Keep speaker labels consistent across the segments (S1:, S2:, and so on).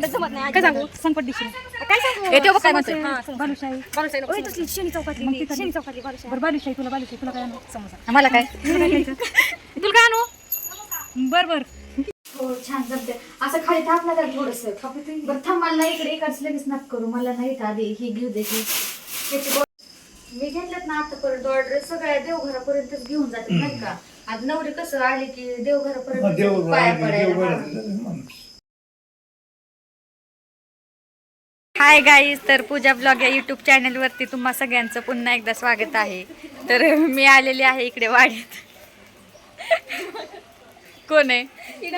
S1: तिकडे जमत नाही
S2: काय सांगू संकट दिशी
S1: काय सांगू
S2: येते बघ काय म्हणतोय
S1: बालुशाही
S2: बालुशाही
S1: तसली शनी चौकातली शनी चौकातली बालुशाही
S2: बरं बालुशाही तुला काय आणू समोसा मला काय तुला काय आणू बर
S3: हो छान जमते असं खाली थांब ना थोडस बरं थांब मला इकडे एकाच लगेच नक करू मला नाही का आधी ही घेऊ दे की मी घेतल्यात ना आतापर्यंत ऑर्डर सगळ्या देवघरापर्यंतच घेऊन जाते नाही का आज नवरी कसं आले की देवघरापर्यंत पाया पडायला
S2: हाय गाईज तर पूजा ब्लॉग या यूट्यूब चॅनलवरती तुम्हा सगळ्यांचं पुन्हा एकदा स्वागत आहे तर मी आलेली आहे इकडे वाडीत कोण आहे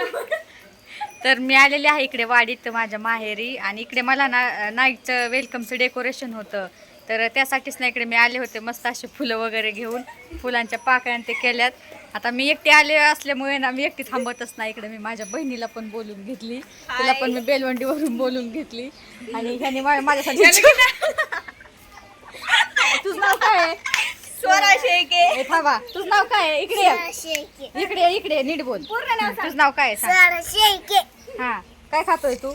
S2: तर मी आलेली आहे इकडे वाडीत माझ्या माहेरी आणि इकडे मला ना नाईटचं वेलकमचं डेकोरेशन होतं तर त्यासाठीच ना इकडे मी आले होते मस्त असे फुलं वगैरे घेऊन फुलांच्या पाकळ्या ते केल्यात आता मी एकटी आले असल्यामुळे ना मी एकटी थांबतच नाही इकडे मी माझ्या बहिणीला पण बोलून घेतली तिला पण मी बेलवंडीवरून बोलून घेतली आणि ह्याने माझ्यासाठी तुझं नाव काय आहे
S1: स्वरा शेके
S2: थांबा तुझं नाव काय आहे इकडे इकडे नीट बोल
S1: पूर्ण नाव
S2: तुझं नाव काय आहे
S1: स्वरा शेके
S2: हा काय खातोय तू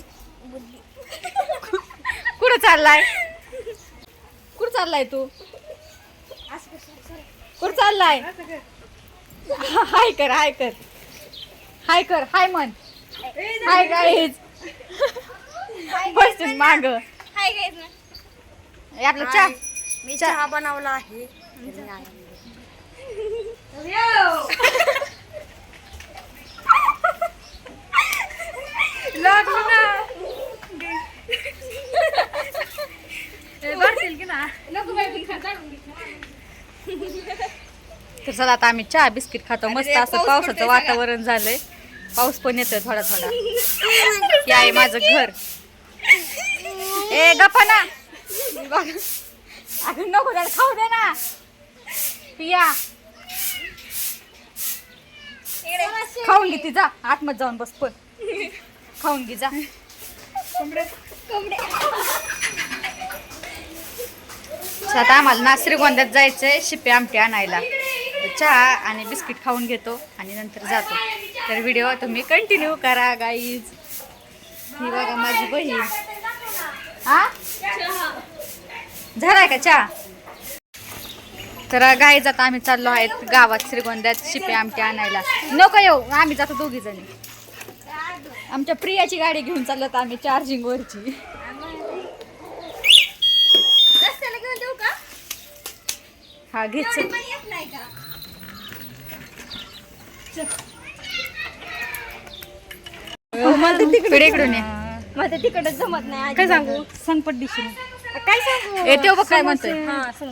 S2: कुठं चाललाय कुठं चाललाय तू कुठं चाललाय हाय कर हाय कर हाय कर हाय म्हण हाय गाईज बस माग
S1: हाय गाईज ना
S2: आपलं चहा
S1: मी चहा बनवला आहे
S2: लागलं ना भरतील की ना तर चला आता आम्ही चहा बिस्किट खातो मस्त असं पावसाचं वातावरण झालंय पाऊस पण येतोय थोडा थोडा हे आहे माझं घर ए गप्पा ना अगं नको त्याला खाऊ दे ना पिया खाऊन घे ती जा आतमध्ये जाऊन बस पण खाऊन घे जा आता आम्हाला ना श्रीगोंद्यात जायचंय शिपे आमटी आणायला चहा आणि बिस्किट खाऊन घेतो आणि नंतर जातो तर व्हिडिओ तुम्ही कंटिन्यू करा गाईज ही बघा माझी बहीण हा झालाय का चहा तर गाईज आता आम्ही चाललो आहेत गावात श्रीगोंद्यात शिपे आमटी आणायला नको येऊ आम्ही जातो दोघी जणी आमच्या प्रियाची गाडी घेऊन चाललो तर आम्ही चार्जिंग वरची हा घेच इकडून
S1: मला तिकडे जमत नाही
S2: काय सांगू
S4: संकट दिशी
S1: काय सांगू
S2: येते बघ काय म्हणतोय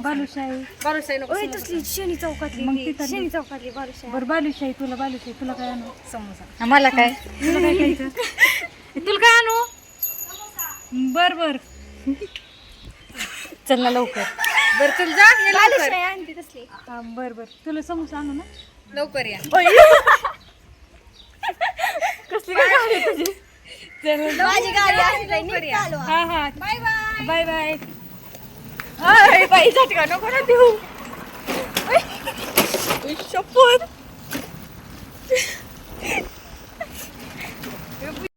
S4: बालुशाही
S1: बालुशाही नको तसली शनी चौकातली
S4: मग तिथं
S1: शनी चौकातली बालुशाही
S4: बरं बालुशाही तुला काय आणू
S1: समोसा
S2: मला काय
S4: तुला काय खायचं
S2: तुला काय आणू
S4: बर
S2: चल ना लवकर बर चल जा ये लवकर
S1: बालुशाही आणते तसली
S4: हा बर तुला समोसा आणू ना
S2: लवकर या कसली काय गाडी तुझी
S1: माझी गाडी आहे नीट चालवा
S4: हा हा
S1: बाय बाय
S4: बाय बाय
S2: अरे बाई झटका नको ना देऊ शपथ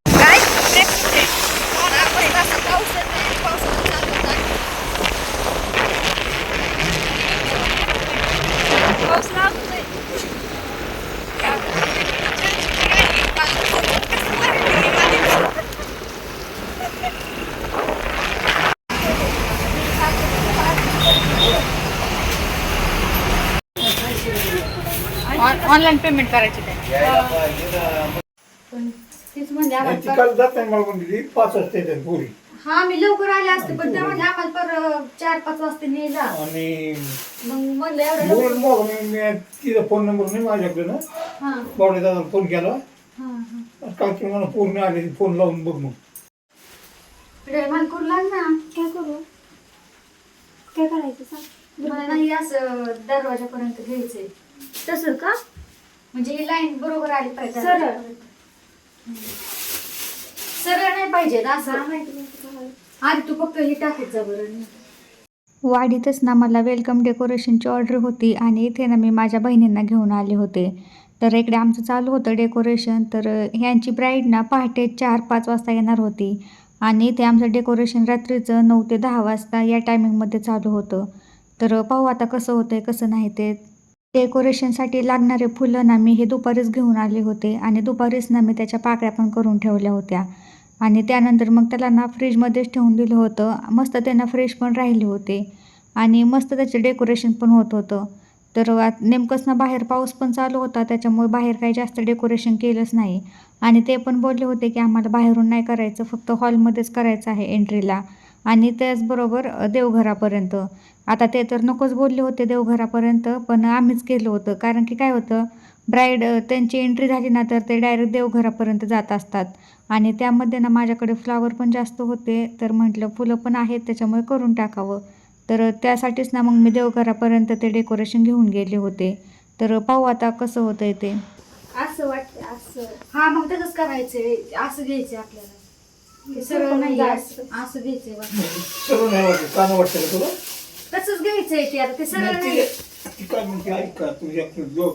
S2: काय पाऊस लागतोय ऑनलाईन पेमेंट करायची
S3: पण तेच म्हणजे आम्हाला
S5: तिकडे जात नाही मला म्हणजे 5 वाजता येतात पुरी
S3: हा मी लवकर आले असते पण त्या म्हणजे आम्हाला पर 4-5 वाजता नेला
S5: आणि
S3: मग म्हणलं एवढं
S5: बोलून मग मी तिचा फोन नंबर नाही माझ्याकडे ना
S3: हा
S5: बावडे दादा फोन केला
S3: हा
S5: काल की मला पूर्ण आले फोन लावून बघ मग
S3: रेमान करू लाग ना
S1: काय करू काय करायचं सांग
S3: मला नाही असं दरवाजापर्यंत घ्यायचंय
S1: तसं का
S3: म्हणजे ही लाईन बरोबर आली पाहिजे
S1: सरळ.
S3: सरळ नाही पाहिजे असं
S1: माहिती
S3: आधी तू फक्त ही टाकत जा बरं
S6: वाडीतच ना मला वेलकम डेकोरेशनची ऑर्डर होती आणि इथे ना मी माझ्या बहिणींना घेऊन आले होते तर इकडे आमचं चालू होतं डेकोरेशन तर ह्यांची ब्राईड ना पहाटे 4-5 वाजता येणार होती आणि ते आमचं डेकोरेशन रात्रीचं 9 ते 10 वाजता या टायमिंगमध्ये चालू होतं. तर पाहू आता कसं होतं आहे कसं नाही ते. डेकोरेशनसाठी लागणारे फुलं ना मी हे दुपारीच घेऊन आले होते आणि दुपारीच ना मी त्याच्या पाकळ्या पण करून ठेवल्या होत्या. आणि त्यानंतर मग त्याला ना फ्रीजमध्येच ठेवून दिलं होतं. मस्त त्यांना फ्रेश पण राहिले होते आणि मस्त त्याचे डेकोरेशन पण होत होतं. तर नेमकंच ना बाहेर पाऊस पण चालू होता, त्याच्यामुळे बाहेर काही जास्त डेकोरेशन केलंच नाही. आणि ते पण बोलले होते की आम्हाला बाहेरून नाही करायचं, फक्त हॉलमध्येच करायचं आहे एंट्रीला आणि त्याचबरोबर देवघरापर्यंत. आता ते तर नकोच बोलले होते देवघरापर्यंत, पण आम्हीच केलं होतं. कारण की काय होतं, ब्राईड त्यांची एंट्री झाली ना तर ते डायरेक्ट देवघरापर्यंत जात असतात आणि त्यामध्ये ना माझ्याकडे फ्लावर पण जास्त होते, तर म्हटलं फुलं पण आहेत त्याच्यामुळे करून टाकावं. तर त्यासाठीच ना मग मी देवघरापर्यंत ते डेकोरेशन घेऊन गेले होते. तर पाहू आता कसं होतं आहे ते.
S1: असं वाटतं असं.
S3: हा मग तसंच करायचंय, असं घ्यायचंय आपल्याला. हे सरळ नाही असं घ्यायचंय वाटतं.
S5: सर्व नाही वाटत, कानं वाटतं का तुला?
S3: तसंच घ्यायचंय ते आता, ते सरळ
S5: नाही,
S3: नाही.
S5: ती काय म्हणते ऐक का,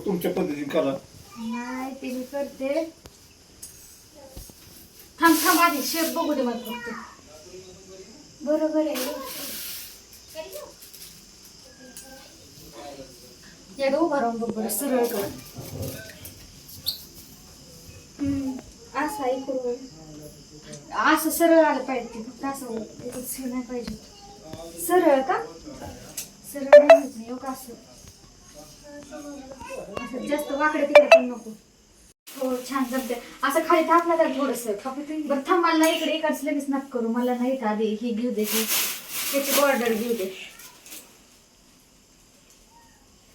S5: तुमच्या पद्धतीने करा.
S3: नाही ते मी करते. थांब आधी शेप बघू दे मला फक्त.
S1: बरोबर आहे.
S3: एकदा उभा राहून बघ बरं, सरळ कर.
S1: असं ऐकून
S3: असं सरळ आलं पाहिजे ते, फक्त असं हे नाही पाहिजे.
S1: सरळ का?
S3: सरळ नाही होत नाही, का असं असं जास्त वाकडे तिकडे पण नको. हो छान जमते. असं खाली टाकलं तर थोडंसं बरं. थांब, मला इकडे एकाच लगेच नक करू. मला नाही का आधी ही घेऊ दे, की त्याची बॉर्डर घेऊ दे,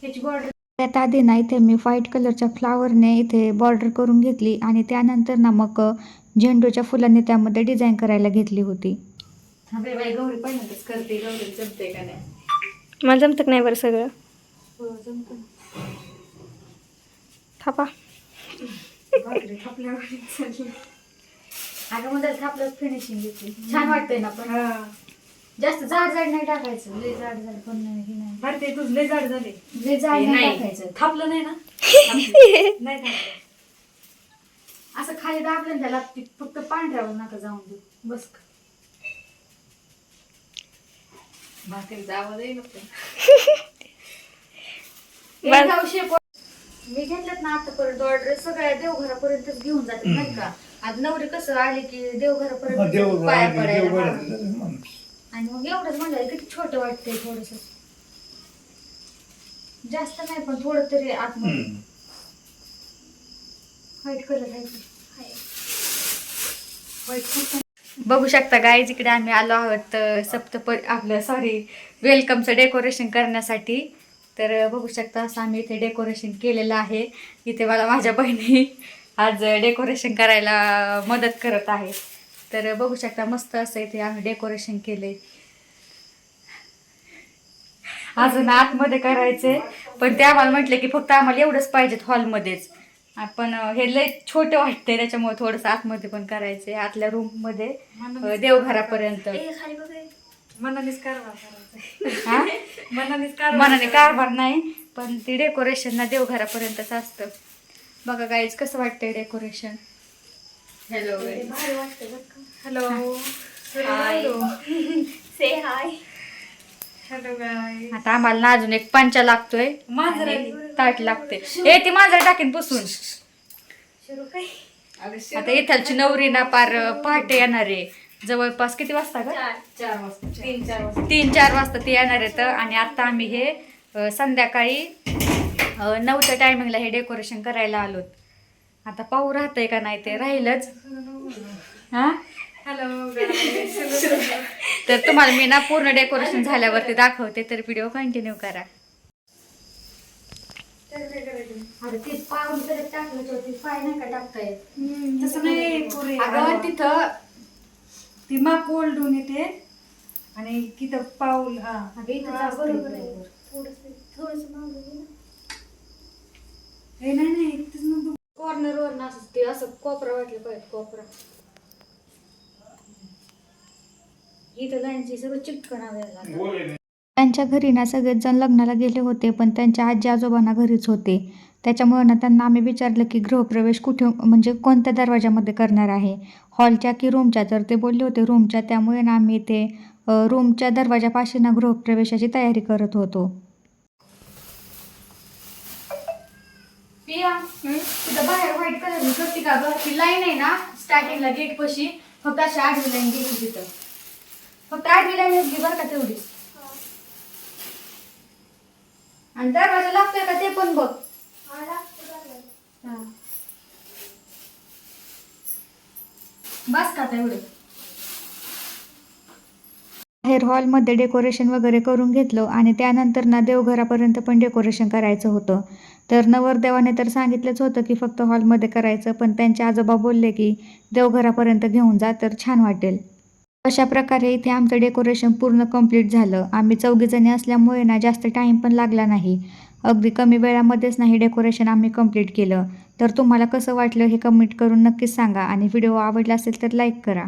S3: त्याची बॉर्डर.
S6: त्यात आधी ना इथे मी व्हाईट कलरच्या फ्लावरने इथे बॉर्डर करून घेतली आणि त्यानंतर ना मग झेंडूच्या फुलांनी त्यामध्ये डिझाईन करायला घेतली होती.
S3: अरे बाई, गौरी पहिल्यांदाच करते. गौरी जमते का नाही?
S1: मला जमतं नाही बरं सगळं.
S3: हो जमतं.
S1: थापा.
S3: बापरे, थापल्यावर चालली. अगं मध्ये थापल्यावर फिनिशिंग घेतली. छान वाटतंय ना पण. जास्त जाड नाही टाकायचं, लय जाड पण नाही, हे नाही.
S4: बरं ते तुझं लय जाड झाले.
S3: लय जाड नाही टाकायचं.
S4: थापलं नाही ना?
S3: नाही टाकायचं. असं खाली दाबलं ना त्याला, फक्त पांढऱ्यावर नका जाऊन दे बस.
S4: भाकरीचा आवाज येईल नको.
S3: मी घेतल्यात ना आतापर्यंत ऑर्डर सगळ्या देवघरापर्यंतच घेऊन जातात नाही का. आज नवरी कसं आली की देवघरापर्यंत पाया पडायला. आणि मग एवढंच म्हणलं किती छोटं वाटतंय थोडस. जास्त नाही पण थोडं तरी आतमध्ये. व्हाईट कलर आहे व्हाईट.
S2: बघू शकता गाईज, इकडे आम्ही आलो आहोत वेलकमचं डेकोरेशन करण्यासाठी. तर बघू शकता असं आम्ही इथे डेकोरेशन केलेलं आहे. इथे मला माझ्या बहिणी आज डेकोरेशन करायला मदत करत आहे. तर बघू शकता मस्त असं इथे आम्ही डेकोरेशन केले. अजून आतमध्ये करायचंय, पण ते आम्हाला म्हटलं की फक्त आम्हाला एवढंच पाहिजेत हॉलमध्येच. पण हे लय छोटे वाटते, त्याच्यामुळे थोडंसं आतमध्ये पण करायचंय, आतल्या रूम मध्ये देवघरापर्यंत.
S3: खाली बघ.
S4: मनानेच कारभार करायचा.
S2: हा,
S4: मनानेच
S2: मनाने कारभार नाही, पण ती डेकोरेशन ना देवघरापर्यंतच असतं. बघा गाईज कसं वाटतंय डेकोरेशन. हॅलो
S3: भारी वाटतं बरं का.
S4: हॅलो.
S1: से हाय.
S4: हॅलो गाय.
S2: आता आम्हाला ना अजून एक पंचा लागतोय,
S4: मांजर
S2: आणि ताट लागते. हे ती मांजर टाकीन पुसून.
S1: सुरू काय?
S2: आता इथलची नवरी ना पार पहाटे येणार आहे. जवळपास किती वाजता का?
S4: 4 वाजता 3-4 वाजता
S2: 3-4 वाजता ते येणार आहेत. आणि आता आम्ही हे संध्याकाळी 9च्या टायमिंगला हे डेकोरेशन करायला आलोत. आता पाहू राहतंय का नाही ते, राहीलच. हा,
S4: हॅलो.
S2: तर तुम्हाला मी ना पूर्ण डेकोरेशन झाल्यावरती दाखवते, तर व्हिडिओ कंटिन्यू करा.
S3: अरे ते पाय त्याच्यात टाकलं तर ते पाय नाही का टाकता येत.
S4: तसं नाही पोरी.
S3: अगं तिथं
S4: ती माप ओलडून येते आणि तिथं पाऊल. हा
S3: अगं इथं
S1: हा,
S3: असतंय
S1: बरोबर आहे.
S3: बरोबर.
S1: थोडस मागं घे ना.
S4: हे नाही इथंच मग
S3: कॉर्नर वर असं ते असं कोपरा वाटलं पाहिजे, कोपरा. इथं लाईनची सगळं चिटकणावं लागलं.
S5: बोल आहे.
S6: त्यांच्या घरी ना सगळेच जण लग्नाला गेले होते, पण त्यांच्या आजी आजोबांना घरीच होते. त्याच्यामुळं ना त्यांना आम्ही विचारलं की गृहप्रवेश कुठे म्हणजे कोणत्या दरवाजामध्ये करणार आहे, हॉलच्या की रूमच्या. तर ते बोलले होते रूमच्या. त्यामुळे ना आम्ही ते रूमच्या दरवाजापाशी ना गृहप्रवेशाची तयारी करत होतो.
S3: पिया तिथं बाहेर व्हाईट कलर करते का गं? ती लाईन आहे ना स्टार्टिंगला गेट पशी, फक्त अशी आडवी लाईन गेली तिथं. फक्त आडवी लाईन असली बरं का तेवढीच. आणि दरवाजा लागतोय का ते पण बघ. हा. बस का तेवढं.
S6: बाहेर हॉलमध्ये डेकोरेशन वगैरे करून घेतलं आणि त्यानंतर ना देवघरापर्यंत पण डेकोरेशन करायचं होतं. तर नवरदेवाने तर सांगितलंच होतं की फक्त हॉलमध्ये करायचं, पण त्यांचे आजोबा बोलले की देवघरापर्यंत घेऊन जा तर छान वाटेल. अशा प्रकारे इथे आमचं डेकोरेशन पूर्ण कंप्लीट झालं. आम्ही 4 जणी असल्यामुळे ना जास्त टाईम पण लागला नाही. अगदी कमी वेळामध्येच नाही डेकोरेशन आम्ही कंप्लीट केलं. तर तुम्हाला कसं वाटलं हे कमेंट करून नक्कीच सांगा आणि व्हिडिओ आवडला असेल तर लाईक करा.